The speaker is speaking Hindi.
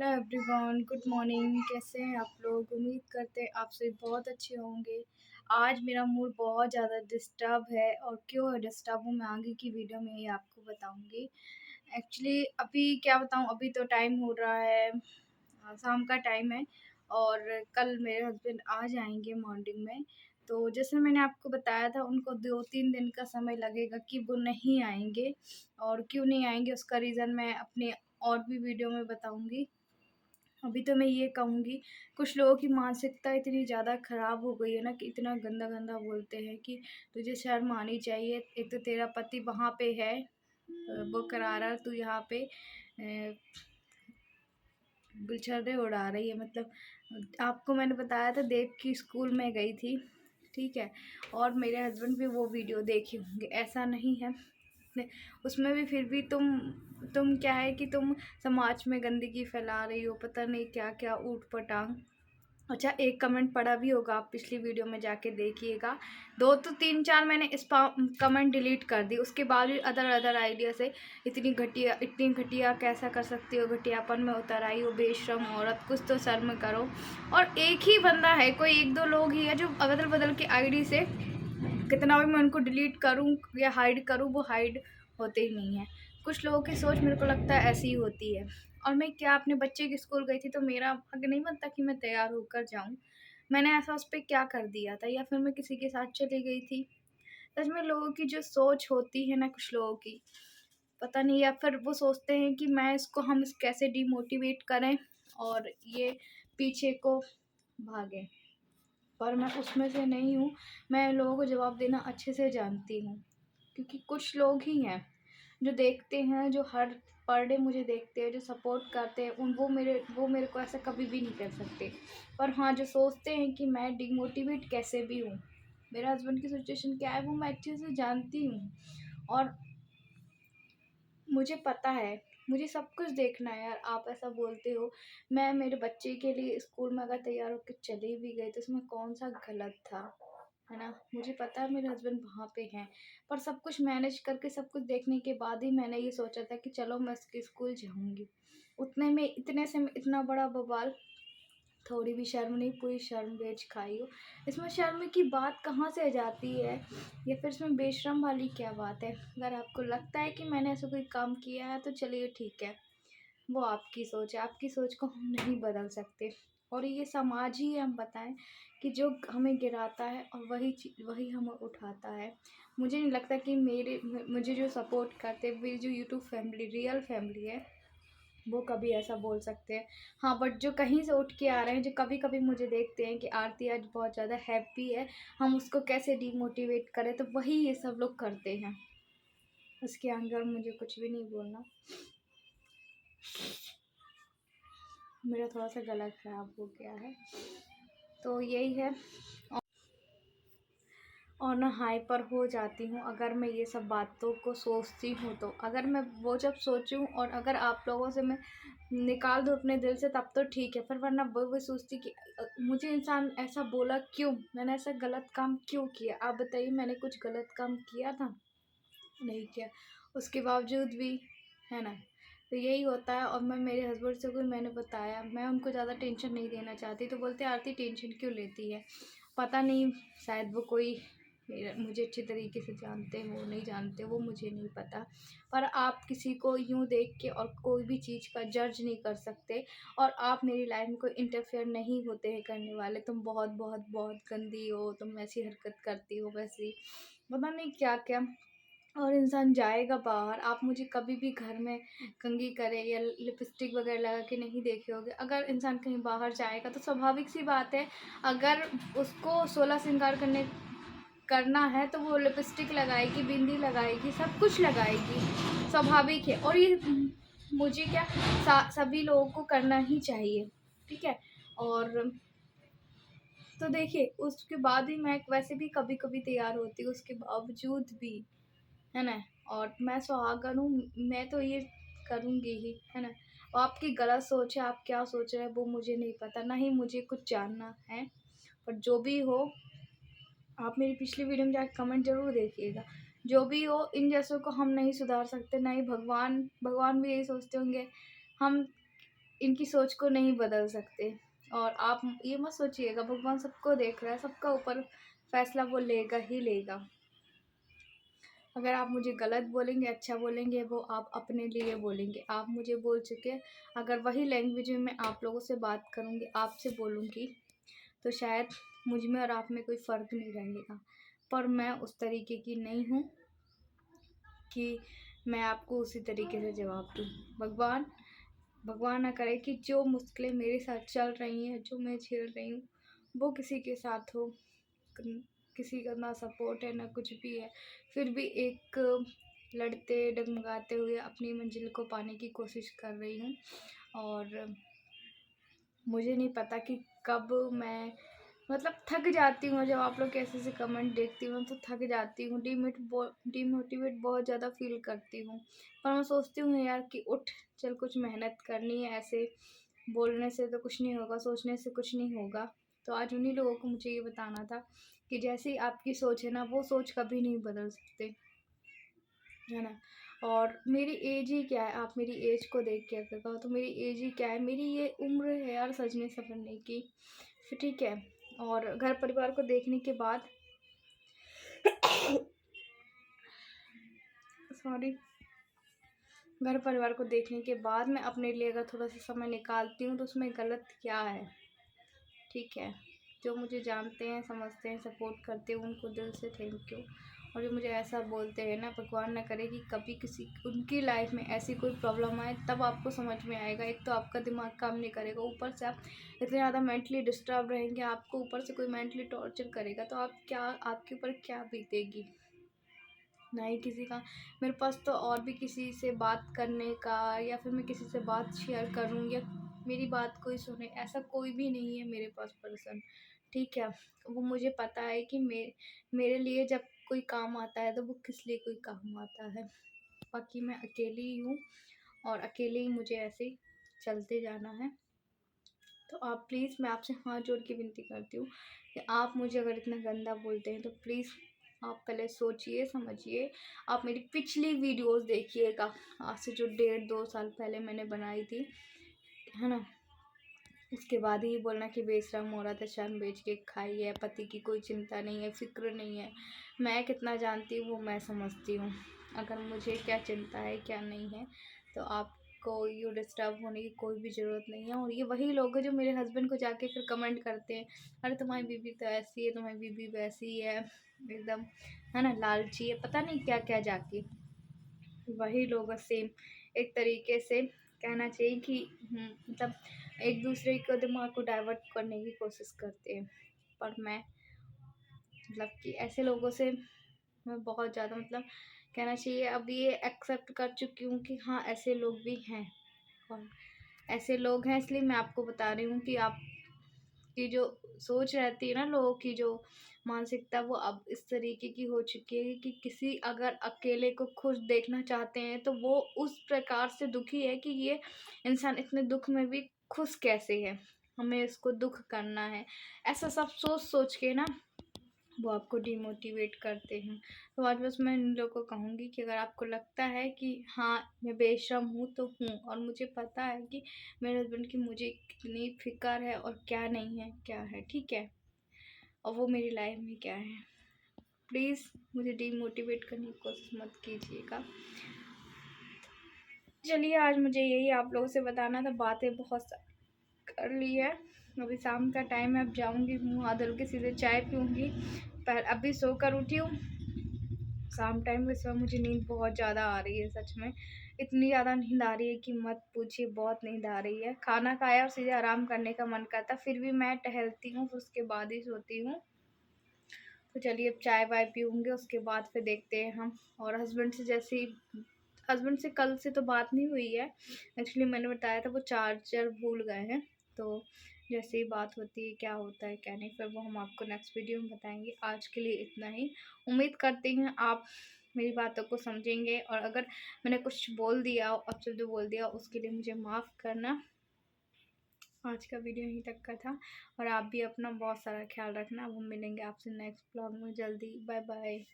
Hello everyone, good morning. कैसे हैं आप लोग? उम्मीद करते हैं आप सभी बहुत अच्छे होंगे। आज मेरा मूड बहुत ज़्यादा डिस्टर्ब है और क्यों है डिस्टर्ब हूँ मैं आगे की वीडियो में ही आपको बताऊंगी। एक्चुअली अभी क्या बताऊँ, अभी तो टाइम हो रहा है, शाम का टाइम है और कल मेरे हस्बैंड आ जाएंगे मॉर्निंग में। तो जैसे मैंने आपको बताया था उनको 2-3 दिन का समय लगेगा कि वो नहीं आएंगे। और क्यों नहीं आएंगे उसका रीज़न मैं अपने और भी वीडियो में बताऊंगी। अभी तो मैं ये कहूँगी, कुछ लोगों की मानसिकता इतनी ज़्यादा ख़राब हो गई है ना कि इतना गंदा-गंदा बोलते हैं कि तुझे शर्म आनी चाहिए। एक तो तेरा पति वहाँ पे है, वो करा रहा, तू यहाँ पे गुलछर्रे उड़ा रही है। मतलब आपको मैंने बताया था देव की स्कूल में गई थी, ठीक है, और मेरे हस्बैंड भी वो वीडियो देखे होंगे, ऐसा नहीं है। उसमें भी फिर भी तुम क्या है कि तुम समाज में गंदगी फैला रही हो, पता नहीं क्या क्या ऊट पटांग। अच्छा, एक कमेंट पढ़ा भी होगा, आप पिछली वीडियो में जाके देखिएगा। 2 तो 3-4 मैंने कमेंट डिलीट कर दी, उसके बाद भी अदर अदर आइडिया से इतनी घटिया कैसा कर सकती हो, घटियापन में उतर आई हो, बेशरम औरत, कुछ तो शर्म करो। और एक ही बंदा है, कोई 1-2 लोग ही है जो अदल बदल के आईडी से कितना भी मैं उनको डिलीट करूँ या हाइड करूँ, वो हाइड होते ही नहीं है। कुछ लोगों की सोच मेरे को लगता है ऐसी ही होती है। और मैं क्या अपने बच्चे की स्कूल गई थी तो मेरा हक नहीं बनता कि मैं तैयार होकर जाऊँ। मैंने ऐसा उस पर क्या कर दिया था, या फिर मैं किसी के साथ चली गई थी? सच में लोगों की जो सोच होती है ना, कुछ लोगों की पता नहीं, या फिर वो सोचते हैं कि हम इस कैसे डिमोटिवेट करें और ये पीछे को भागे। पर मैं उसमें से नहीं हूँ। मैं लोगों को जवाब देना अच्छे से जानती हूँ, क्योंकि कुछ लोग ही हैं जो देखते हैं, जो हर पर डे मुझे देखते हैं, जो सपोर्ट करते हैं, उन वो मेरे को ऐसा कभी भी नहीं कर सकते। पर हाँ, जो सोचते हैं कि मैं डिमोटिवेट कैसे भी हूँ, मेरे हस्बैंड की सिचुएशन क्या है वो मैं अच्छे से जानती हूँ। और मुझे पता है, मुझे सब कुछ देखना है यार। आप ऐसा बोलते हो, मैं मेरे बच्चे के लिए स्कूल में अगर तैयार होकर चली भी गई तो इसमें कौन सा गलत था, है ना? मुझे पता है मेरे हस्बैंड वहाँ पे हैं, पर सब कुछ मैनेज करके सब कुछ देखने के बाद ही मैंने ये सोचा था कि चलो मैं इसके स्कूल जाऊँगी। उतने में इतने से इतना बड़ा बवाल, थोड़ी भी शर्म नहीं, पूरी शर्म बेच खाई हो। इसमें शर्म की बात कहाँ से आ जाती है, या फिर इसमें बेशर्म वाली क्या बात है? अगर आपको लगता है कि मैंने ऐसा कोई काम किया है तो चलिए ठीक है, वो आपकी सोच है, आपकी सोच को हम नहीं बदल सकते। और ये समाज ही है, हम बताएं कि जो हमें गिराता है और वही हमें उठाता है। मुझे नहीं लगता कि मुझे जो सपोर्ट करते, मेरी जो यूट्यूब फैमिली रियल फैमिली है, वो कभी ऐसा बोल सकते हैं। हाँ, बट जो कहीं से उठ के आ रहे हैं, जो कभी कभी मुझे देखते हैं कि आरती आज बहुत ज़्यादा हैप्पी है, हम उसको कैसे डिमोटिवेट करें, तो वही ये सब लोग करते हैं। उसके आगे और मुझे कुछ भी नहीं बोलना। मेरा थोड़ा सा गला खराब हो गया है, तो यही है। और ना हाइपर हो जाती हूँ अगर मैं ये सब बातों को सोचती हूँ, तो अगर मैं वो जब सोचूं और अगर आप लोगों से मैं निकाल दूँ अपने दिल से, तब तो ठीक है। पर वरना वो सोचती कि मुझे इंसान ऐसा बोला क्यों, मैंने ऐसा गलत काम क्यों किया? आप बताइए, मैंने कुछ गलत काम किया था? नहीं किया, उसके बावजूद भी, है ना? तो यही होता है। और मैं मेरे हस्बैंड से कोई मैंने बताया, मैं उनको ज़्यादा टेंशन नहीं देना चाहती, तो बोलते आरती टेंशन क्यों लेती है? पता नहीं, शायद वो कोई मुझे अच्छे तरीके से जानते हो, नहीं जानते, वो मुझे नहीं पता। पर आप किसी को यूं देख के और कोई भी चीज़ का जज नहीं कर सकते। और आप मेरी लाइफ में कोई इंटरफेयर नहीं होते हैं करने वाले। तुम बहुत बहुत बहुत गंदी हो, तुम ऐसी हरकत करती हो, वैसी पता नहीं क्या क्या। और इंसान जाएगा बाहर, आप मुझे कभी भी घर में कंघी करे या लिपस्टिक वगैरह लगा के नहीं देखे होगे। अगर इंसान कहीं बाहर जाएगा तो स्वाभाविक सी बात है, अगर उसको 16 श्रृंगार करना है तो वो लिपस्टिक लगाएगी, बिंदी लगाएगी, सब कुछ लगाएगी, स्वाभाविक है। और ये मुझे क्या, सभी लोगों को करना ही चाहिए, ठीक है। और तो देखिए, उसके बाद भी मैं वैसे भी कभी कभी तैयार होती हूँ, उसके बावजूद भी, है ना? और मैं सुहागन हूँ, मैं तो ये करूँगी ही, है ना? और आपकी गलत सोच है, आप क्या सोच रहे हैं वो मुझे नहीं पता, ना ही मुझे कुछ जानना है। पर जो भी हो, आप मेरी पिछली वीडियो में जाकर कमेंट जरूर देखिएगा। जो भी हो, इन जैसों को हम नहीं सुधार सकते, ना ही भगवान भी यही सोचते होंगे। हम इनकी सोच को नहीं बदल सकते। और आप ये मत सोचिएगा, भगवान सबको देख रहा है, सबका ऊपर फैसला वो लेगा ही लेगा। अगर आप मुझे गलत बोलेंगे, अच्छा बोलेंगे, वो आप अपने लिए बोलेंगे। आप मुझे बोल चुके हैं, अगर वही लैंग्वेज में मैं आप लोगों से बात करूँगी, आपसे बोलूँगी, तो शायद मुझ में और आप में कोई फ़र्क नहीं रहेगा। पर मैं उस तरीके की नहीं हूँ कि मैं आपको उसी तरीके से जवाब दूँ। भगवान ना करे कि जो मुश्किलें मेरे साथ चल रही हैं, जो मैं झेल रही हूँ, वो किसी के साथ हो। किसी का ना सपोर्ट है, ना कुछ भी है, फिर भी एक लड़ते डगमगाते हुए अपनी मंजिल को पाने की कोशिश कर रही हूँ। और मुझे नहीं पता कि कब मैं मतलब थक जाती हूँ। जब आप लोग के ऐसे कमेंट देखती हूँ तो थक जाती हूँ, डिमोटिवेट बहुत ज़्यादा फील करती हूँ। पर मैं सोचती हूँ यार कि उठ चल, कुछ मेहनत करनी है, ऐसे बोलने से तो कुछ नहीं होगा, सोचने से कुछ नहीं होगा। तो आज उन्हीं लोगों को मुझे ये बताना था कि जैसी आपकी सोच है ना, वो सोच कभी नहीं बदल सकते, है ना। और मेरी एज ही क्या है, आप मेरी एज को देख के अगर कहो तो मेरी एज ही क्या है, मेरी ये उम्र है यार सजने संवरने की, फिर ठीक है। और घर परिवार को देखने के बाद सॉरी, घर परिवार को देखने के बाद मैं अपने लिए अगर थोड़ा सा समय निकालती हूँ तो उसमें गलत क्या है, ठीक है। जो मुझे जानते हैं, समझते हैं, सपोर्ट करते हैं, उनको दिल से थैंक यू। और जो मुझे ऐसा बोलते हैं ना, भगवान ना करे कि कभी किसी उनकी लाइफ में ऐसी कोई प्रॉब्लम आए, तब आपको समझ में आएगा। एक तो आपका दिमाग काम नहीं करेगा, ऊपर से आप इतने ज़्यादा मेंटली डिस्टर्ब रहेंगे, आपको ऊपर से कोई मेंटली टॉर्चर करेगा, तो आप क्या, आपके ऊपर क्या बीतेगी। ना ही किसी का मेरे पास तो और भी किसी से बात करने का, या फिर मैं किसी से बात शेयर करूँ, या मेरी बात कोई सुने, ऐसा कोई भी नहीं है मेरे पास पर्सन, ठीक है। वो मुझे पता है कि मेरे लिए जब कोई काम आता है तो वो किस लिए कोई काम आता है। बाकी मैं अकेली ही हूँ, और अकेले ही मुझे ऐसे ही चलते जाना है। तो आप प्लीज़, मैं आपसे हाथ जोड़ के विनती करती हूँ कि आप मुझे अगर इतना गंदा बोलते हैं तो प्लीज़ आप पहले सोचिए, समझिए। आप मेरी पिछली वीडियोस देखिएगा, आज से जो 1.5-2 साल पहले मैंने बनाई थी, है ना। उसके बाद ही बोलना कि बेशरम औरत है, शर्म बेच के खाई है, पति की कोई चिंता नहीं है, फिक्र नहीं है। मैं कितना जानती हूँ वो मैं समझती हूँ। अगर मुझे क्या चिंता है, क्या नहीं है, तो आपको ये डिस्टर्ब होने की कोई भी ज़रूरत नहीं है। और ये वही लोग हैं जो मेरे हस्बैंड को जाके फिर कमेंट करते हैं, अरे तुम्हारी बीबी तो ऐसी है, तुम्हारी बीबी वैसी है, एकदम, है ना, लालची है, पता नहीं क्या क्या जाके। वही लोग सेम एक तरीके से कहना चाहिए कि मतलब एक दूसरे को दिमाग को डाइवर्ट करने की कोशिश करते हैं। पर मैं मतलब कि ऐसे लोगों से मैं बहुत ज़्यादा मतलब कहना चाहिए अब ये एक्सेप्ट कर चुकी हूँ कि हाँ ऐसे लोग भी हैं। और ऐसे लोग हैं, इसलिए मैं आपको बता रही हूँ कि आप की जो सोच रहती है ना, लोगों की जो मानसिकता, वो अब इस तरीके की हो चुकी है कि किसी अगर अकेले को खुश देखना चाहते हैं तो वो उस प्रकार से दुखी है कि ये इंसान इतने दुख में भी खुश कैसे है, हमें इसको दुख करना है, ऐसा सब सोच सोच के ना वो आपको डिमोटिवेट करते हैं। तो आज बस मैं इन लोगों को कहूँगी कि अगर आपको लगता है कि हाँ मैं बेशर्म हूँ तो हूँ, और मुझे पता है कि मेरे हस्बैंड की मुझे कितनी फ़िक्र है और क्या नहीं है, क्या है, ठीक है, और वो मेरी लाइफ में क्या है। प्लीज़ मुझे डिमोटिवेट करने की कोशिश मत कीजिएगा। चलिए, आज मुझे यही आप लोगों से बताना था, बातें बहुत कर ली है। अभी शाम का टाइम है, अब जाऊँगी मुँह हाथ धुल के सीधे चाय पीऊँगी। पर अभी सोकर उठी हूँ, शाम टाइम इस वक्त मुझे नींद बहुत ज़्यादा आ रही है, सच में इतनी ज़्यादा नींद आ रही है कि मत पूछिए, बहुत नींद आ रही है। खाना खाया और सीधे आराम करने का मन करता, फिर भी मैं टहलती हूँ, फिर उसके बाद ही सोती हूँ। तो चलिए अब चाय वाय पीऊँगी, उसके बाद फिर देखते हैं हम। और हस्बैंड से कल से तो बात नहीं हुई है, एक्चुअली मैंने बताया था वो चार्जर भूल गए हैं। तो जैसे ही बात होती है, क्या होता है क्या नहीं, फिर वो हम आपको नेक्स्ट वीडियो में बताएंगे। आज के लिए इतना ही। उम्मीद करती हैं आप मेरी बातों को समझेंगे, और अगर मैंने कुछ बोल दिया, अपशब्द बोल दिया, उसके लिए मुझे माफ़ करना। आज का वीडियो यहीं तक का था, और आप भी अपना बहुत सारा ख्याल रखना। अब हम मिलेंगे आपसे नेक्स्ट ब्लॉग में जल्दी। Bye bye.